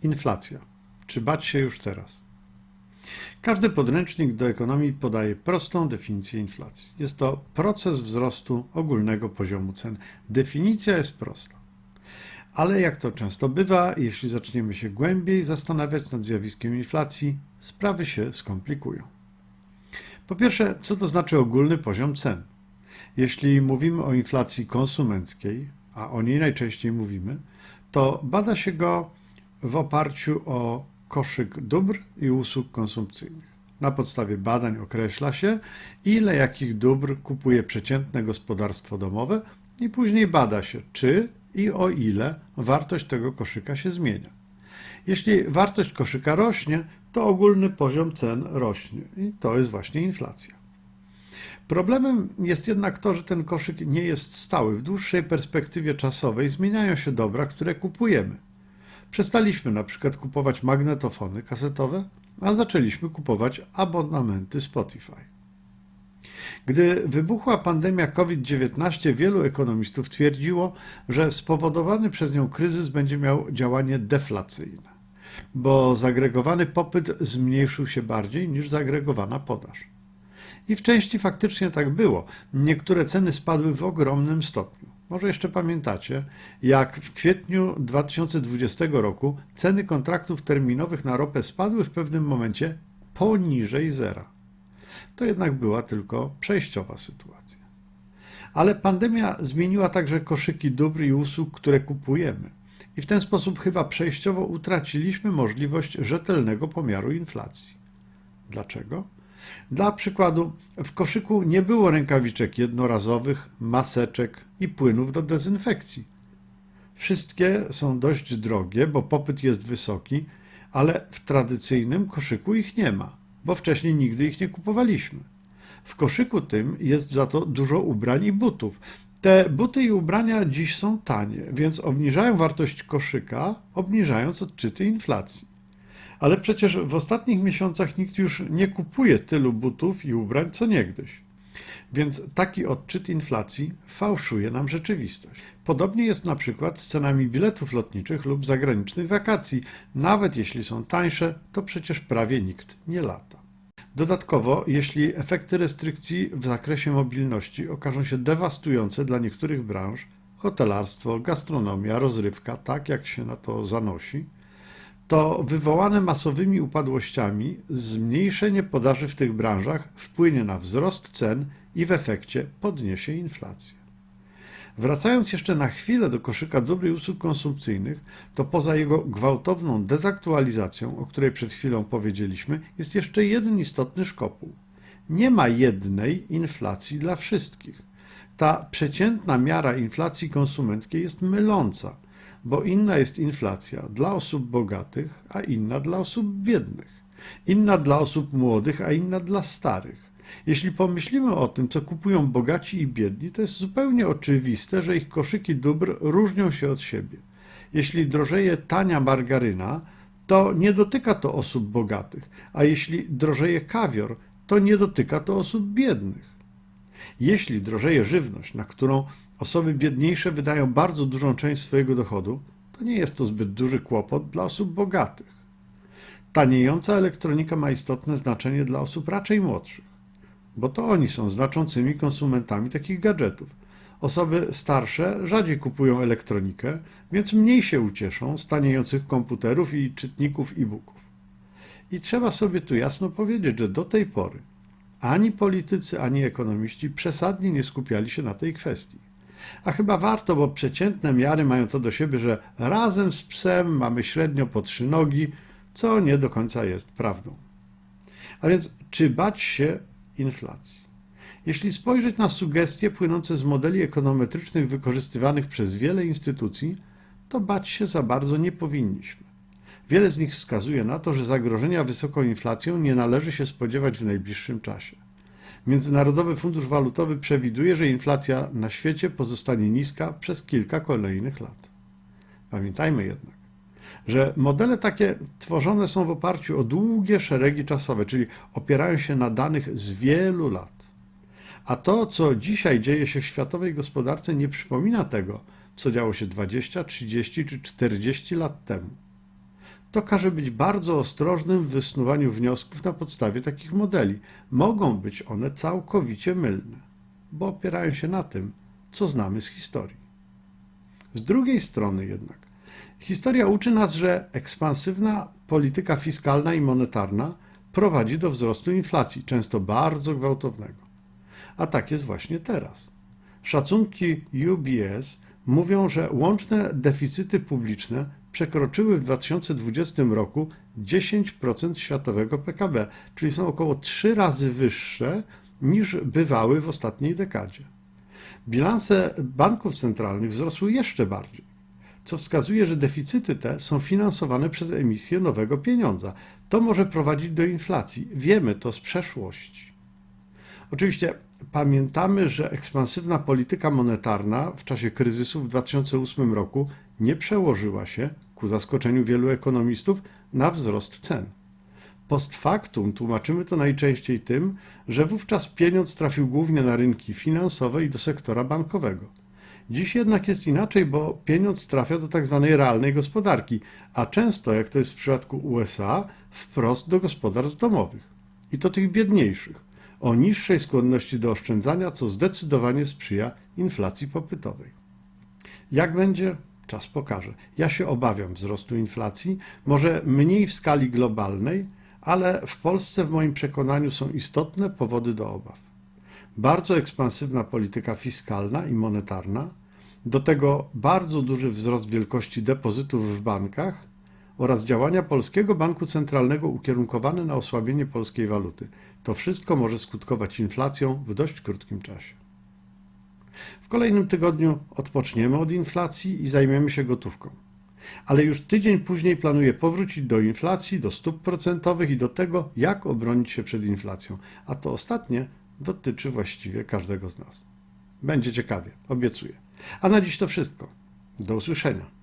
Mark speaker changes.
Speaker 1: Inflacja. Czy bać się już teraz? Każdy podręcznik do ekonomii podaje prostą definicję inflacji. Jest to proces wzrostu ogólnego poziomu cen. Definicja jest prosta. Ale jak to często bywa, jeśli zaczniemy się głębiej zastanawiać nad zjawiskiem inflacji, sprawy się skomplikują. Po pierwsze, co to znaczy ogólny poziom cen? Jeśli mówimy o inflacji konsumenckiej, a o niej najczęściej mówimy, to bada się go w oparciu o koszyk dóbr i usług konsumpcyjnych. Na podstawie badań określa się, ile jakich dóbr kupuje przeciętne gospodarstwo domowe i później bada się, czy i o ile wartość tego koszyka się zmienia. Jeśli wartość koszyka rośnie, to ogólny poziom cen rośnie i to jest właśnie inflacja. Problemem jest jednak to, że ten koszyk nie jest stały. W dłuższej perspektywie czasowej zmieniają się dobra, które kupujemy. Przestaliśmy na przykład kupować magnetofony kasetowe, a zaczęliśmy kupować abonamenty Spotify. Gdy wybuchła pandemia COVID-19, wielu ekonomistów twierdziło, że spowodowany przez nią kryzys będzie miał działanie deflacyjne, bo zagregowany popyt zmniejszył się bardziej niż zagregowana podaż. I w części faktycznie tak było. Niektóre ceny spadły w ogromnym stopniu. Może jeszcze pamiętacie, jak w kwietniu 2020 roku ceny kontraktów terminowych na ropę spadły w pewnym momencie poniżej zera. To jednak była tylko przejściowa sytuacja. Ale pandemia zmieniła także koszyki dóbr i usług, które kupujemy. I w ten sposób chyba przejściowo utraciliśmy możliwość rzetelnego pomiaru inflacji. Dlaczego? Dla przykładu, w koszyku nie było rękawiczek jednorazowych, maseczek i płynów do dezynfekcji. Wszystkie są dość drogie, bo popyt jest wysoki, ale w tradycyjnym koszyku ich nie ma, bo wcześniej nigdy ich nie kupowaliśmy. W koszyku tym jest za to dużo ubrań i butów. Te buty i ubrania dziś są tanie, więc obniżają wartość koszyka, obniżając odczyty inflacji. Ale przecież w ostatnich miesiącach nikt już nie kupuje tylu butów i ubrań co niegdyś. Więc taki odczyt inflacji fałszuje nam rzeczywistość. Podobnie jest na przykład z cenami biletów lotniczych lub zagranicznych wakacji. Nawet jeśli są tańsze, to przecież prawie nikt nie lata. Dodatkowo, jeśli efekty restrykcji w zakresie mobilności okażą się dewastujące dla niektórych branż, hotelarstwo, gastronomia, rozrywka, tak jak się na to zanosi, to wywołane masowymi upadłościami zmniejszenie podaży w tych branżach wpłynie na wzrost cen i w efekcie podniesie inflację. Wracając jeszcze na chwilę do koszyka dóbr i usług konsumpcyjnych, to poza jego gwałtowną dezaktualizacją, o której przed chwilą powiedzieliśmy, jest jeszcze jeden istotny szkopuł. Nie ma jednej inflacji dla wszystkich. Ta przeciętna miara inflacji konsumenckiej jest myląca, bo inna jest inflacja dla osób bogatych, a inna dla osób biednych. Inna dla osób młodych, a inna dla starych. Jeśli pomyślimy o tym, co kupują bogaci i biedni, to jest zupełnie oczywiste, że ich koszyki dóbr różnią się od siebie. Jeśli drożeje tania margaryna, to nie dotyka to osób bogatych, a jeśli drożeje kawior, to nie dotyka to osób biednych. Jeśli drożeje żywność, na którą osoby biedniejsze wydają bardzo dużą część swojego dochodu, to nie jest to zbyt duży kłopot dla osób bogatych. Taniejąca elektronika ma istotne znaczenie dla osób raczej młodszych, bo to oni są znaczącymi konsumentami takich gadżetów. Osoby starsze rzadziej kupują elektronikę, więc mniej się ucieszą z taniejących komputerów i czytników e-booków. I trzeba sobie tu jasno powiedzieć, że do tej pory ani politycy, ani ekonomiści przesadnie nie skupiali się na tej kwestii. A chyba warto, bo przeciętne miary mają to do siebie, że razem z psem mamy średnio po 3 nogi, co nie do końca jest prawdą. A więc czy bać się inflacji? Jeśli spojrzeć na sugestie płynące z modeli ekonometrycznych wykorzystywanych przez wiele instytucji, to bać się za bardzo nie powinniśmy. Wiele z nich wskazuje na to, że zagrożenia wysoką inflacją nie należy się spodziewać w najbliższym czasie. Międzynarodowy Fundusz Walutowy przewiduje, że inflacja na świecie pozostanie niska przez kilka kolejnych lat. Pamiętajmy jednak, że modele takie tworzone są w oparciu o długie szeregi czasowe, czyli opierają się na danych z wielu lat. A to, co dzisiaj dzieje się w światowej gospodarce, nie przypomina tego, co działo się 20, 30 czy 40 lat temu. to każe być bardzo ostrożnym w wysnuwaniu wniosków na podstawie takich modeli. Mogą być one całkowicie mylne, bo opierają się na tym, co znamy z historii. Z drugiej strony jednak, historia uczy nas, że ekspansywna polityka fiskalna i monetarna prowadzi do wzrostu inflacji, często bardzo gwałtownego. A tak jest właśnie teraz. Szacunki UBS mówią, że łączne deficyty publiczne przekroczyły w 2020 roku 10% światowego PKB, czyli są około 3 razy wyższe niż bywały w ostatniej dekadzie. Bilanse banków centralnych wzrosły jeszcze bardziej, co wskazuje, że deficyty te są finansowane przez emisję nowego pieniądza. To może prowadzić do inflacji. Wiemy to z przeszłości. Oczywiście pamiętamy, że ekspansywna polityka monetarna w czasie kryzysu w 2008 roku nie przełożyła się, ku zaskoczeniu wielu ekonomistów, na wzrost cen. Post factum tłumaczymy to najczęściej tym, że wówczas pieniądz trafił głównie na rynki finansowe i do sektora bankowego. Dziś jednak jest inaczej, bo pieniądz trafia do tzw. realnej gospodarki, a często, jak to jest w przypadku USA, wprost do gospodarstw domowych. I to tych biedniejszych, o niższej skłonności do oszczędzania, co zdecydowanie sprzyja inflacji popytowej. Jak będzie? Czas pokaże. Ja się obawiam wzrostu inflacji, może mniej w skali globalnej, ale w Polsce w moim przekonaniu są istotne powody do obaw. Bardzo ekspansywna polityka fiskalna i monetarna, do tego bardzo duży wzrost wielkości depozytów w bankach oraz działania Polskiego Banku Centralnego ukierunkowane na osłabienie polskiej waluty. To wszystko może skutkować inflacją w dość krótkim czasie. W kolejnym tygodniu odpoczniemy od inflacji i zajmiemy się gotówką. Ale już tydzień później planuję powrócić do inflacji, do stóp procentowych i do tego, jak obronić się przed inflacją. A to ostatnie dotyczy właściwie każdego z nas. Będzie ciekawie, obiecuję. A na dziś to wszystko. Do usłyszenia.